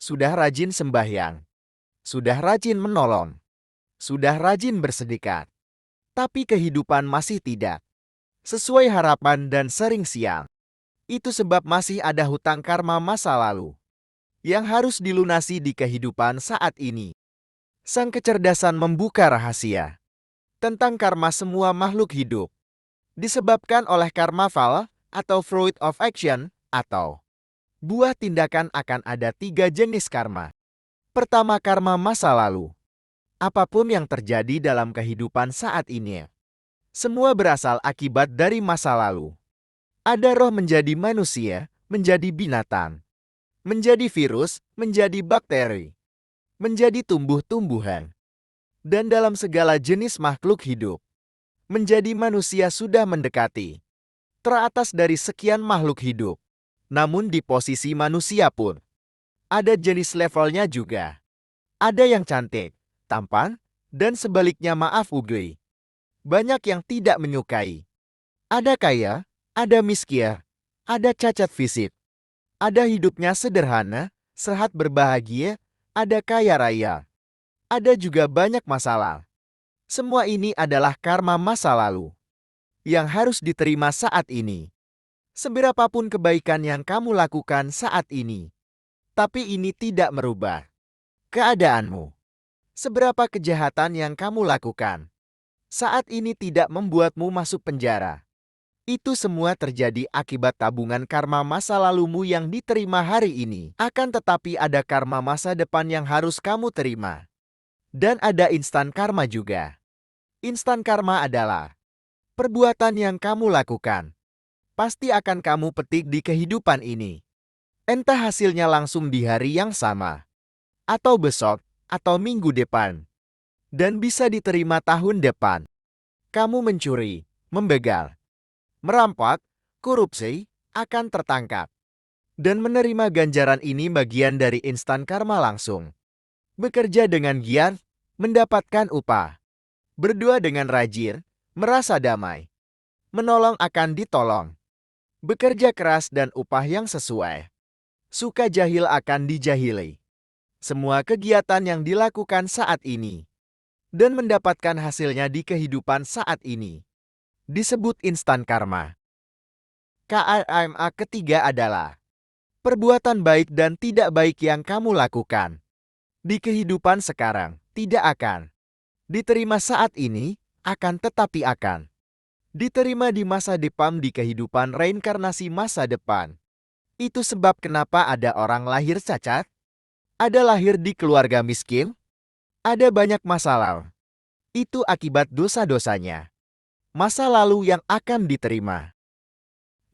sudah rajin sembahyang, sudah rajin menolong, sudah rajin bersedekah, tapi kehidupan masih tidak sesuai harapan dan sering sial. Itu sebab masih ada hutang karma masa lalu yang harus dilunasi di kehidupan saat ini. Sang kecerdasan membuka rahasia tentang karma semua makhluk hidup, disebabkan oleh karma fal atau fruit of action atau buah tindakan. Akan ada 3 jenis karma. Pertama, karma masa lalu. Apapun yang terjadi dalam kehidupan saat ini, semua berasal akibat dari masa lalu. Ada roh menjadi manusia, menjadi binatang, menjadi virus, menjadi bakteri, menjadi tumbuh-tumbuhan, dan dalam segala jenis makhluk hidup. Menjadi manusia sudah mendekati teratas dari sekian makhluk hidup. Namun di posisi manusia pun ada jenis levelnya juga. Ada yang cantik, tampan, dan sebaliknya maaf ugly. Banyak yang tidak menyukai. Ada kaya, ada miskin, ada cacat fisik. Ada hidupnya sederhana, sehat berbahagia, ada kaya raya. Ada juga banyak masalah. Semua ini adalah karma masa lalu yang harus diterima saat ini. Seberapapun kebaikan yang kamu lakukan saat ini, tapi ini tidak merubah keadaanmu. Seberapa kejahatan yang kamu lakukan saat ini tidak membuatmu masuk penjara. Itu semua terjadi akibat tabungan karma masa lalumu yang diterima hari ini. Akan tetapi ada karma masa depan yang harus kamu terima. Dan ada instan karma juga. Instan karma adalah perbuatan yang kamu lakukan. Pasti akan kamu petik di kehidupan ini. Entah hasilnya langsung di hari yang sama, atau besok, atau minggu depan. Dan bisa diterima tahun depan. Kamu mencuri, membegal, merampok, korupsi, akan tertangkap. Dan menerima ganjaran ini bagian dari instan karma langsung. Bekerja dengan giat, mendapatkan upah. Berdoa dengan rajin, merasa damai. Menolong akan ditolong. Bekerja keras dan upah yang sesuai. Suka jahil akan dijahili. Semua kegiatan yang dilakukan saat ini dan mendapatkan hasilnya di kehidupan saat ini disebut instan karma. KRMA ketiga adalah perbuatan baik dan tidak baik yang kamu lakukan di kehidupan sekarang tidak akan diterima saat ini, akan tetapi akan diterima di masa depan di kehidupan reinkarnasi masa depan. Itu sebab kenapa ada orang lahir cacat, ada lahir di keluarga miskin, ada banyak masalah. Itu akibat dosa-dosanya. Masa lalu yang akan diterima.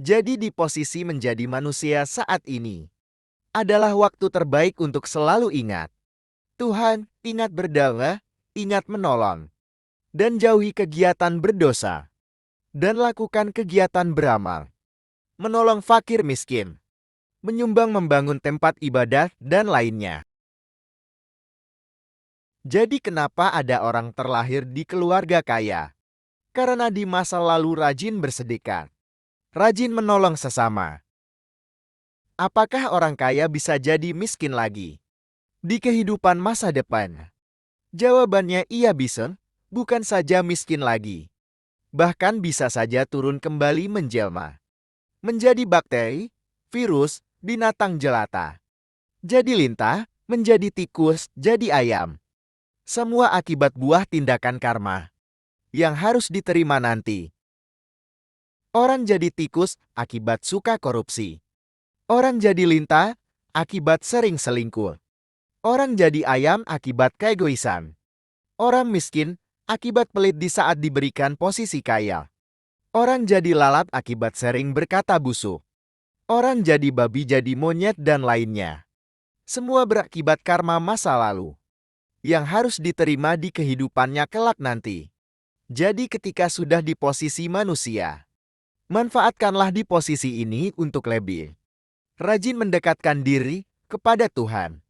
Jadi di posisi menjadi manusia saat ini adalah waktu terbaik untuk selalu ingat Tuhan, ingat berdoa, ingat menolong, dan jauhi kegiatan berdosa, dan lakukan kegiatan beramal, menolong fakir miskin, menyumbang membangun tempat ibadah, dan lainnya. Jadi kenapa ada orang terlahir di keluarga kaya? Karena di masa lalu rajin bersedekah, rajin menolong sesama. Apakah orang kaya bisa jadi miskin lagi di kehidupan masa depan? Jawabannya iya bisa, bukan saja miskin lagi. Bahkan bisa saja turun kembali menjelma. Menjadi bakteri, virus, binatang jelata. Jadi lintah, menjadi tikus, jadi ayam. Semua akibat buah tindakan karma yang harus diterima nanti. Orang jadi tikus akibat suka korupsi. Orang jadi lintah akibat sering selingkuh. Orang jadi ayam akibat keegoisan. Orang miskin akibat pelit di saat diberikan posisi kaya. Orang jadi lalat akibat sering berkata busuk. Orang jadi babi jadi monyet dan lainnya. Semua berakibat karma masa lalu yang harus diterima di kehidupannya kelak nanti. Jadi ketika sudah di posisi manusia, manfaatkanlah di posisi ini untuk lebih rajin mendekatkan diri kepada Tuhan.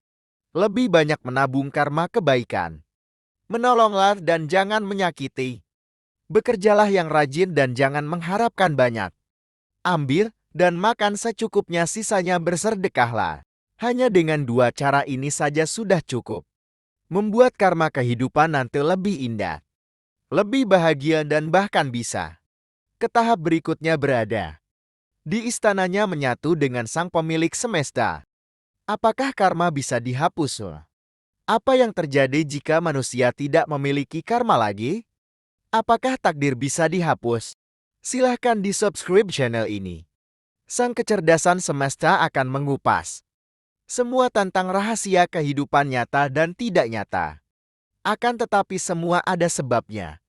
Lebih banyak menabung karma kebaikan. Menolonglah dan jangan menyakiti. Bekerjalah yang rajin dan jangan mengharapkan banyak. Ambil dan makan secukupnya, sisanya bersedekahlah. Hanya dengan dua cara ini saja sudah cukup. Membuat karma kehidupan nanti lebih indah, lebih bahagia dan bahkan bisa ke tahap berikutnya berada di istananya menyatu dengan sang pemilik semesta. Apakah karma bisa dihapus? Apa yang terjadi jika manusia tidak memiliki karma lagi? Apakah takdir bisa dihapus? Silahkan di-subscribe channel ini. Sang kecerdasan semesta akan mengupas semua tentang rahasia kehidupan nyata dan tidak nyata. Akan tetapi semua ada sebabnya.